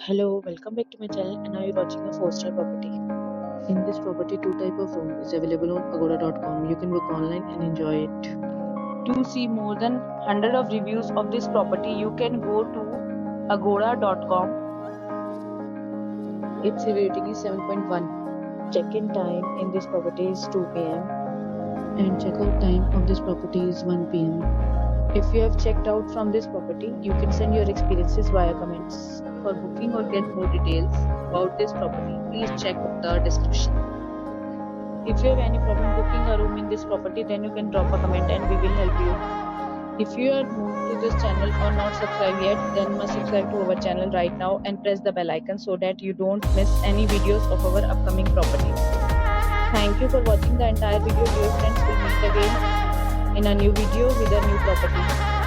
Hello, welcome back to my channel and now you're watching a 4-star property. In this property, two type of room is available on agoda.com. You can book online and enjoy it. To see more than 100 of reviews of this property, you can go to agoda.com. Its rating is 7.1. Check-in time in this property is 2 p.m. and check-out time of this property is 1 p.m. If you have checked out from this property, you can send your experiences via comments. For booking or get more details about this property, please check the description. If you have any problem booking a room in this property, then you can drop a comment and we will help you. If you are new to this channel or not subscribed yet, then must subscribe to our channel right now and press the bell icon so that you don't miss any videos of our upcoming properties. Thank you for watching the entire video. Dear friends, we'll meet again in a new video with a new property.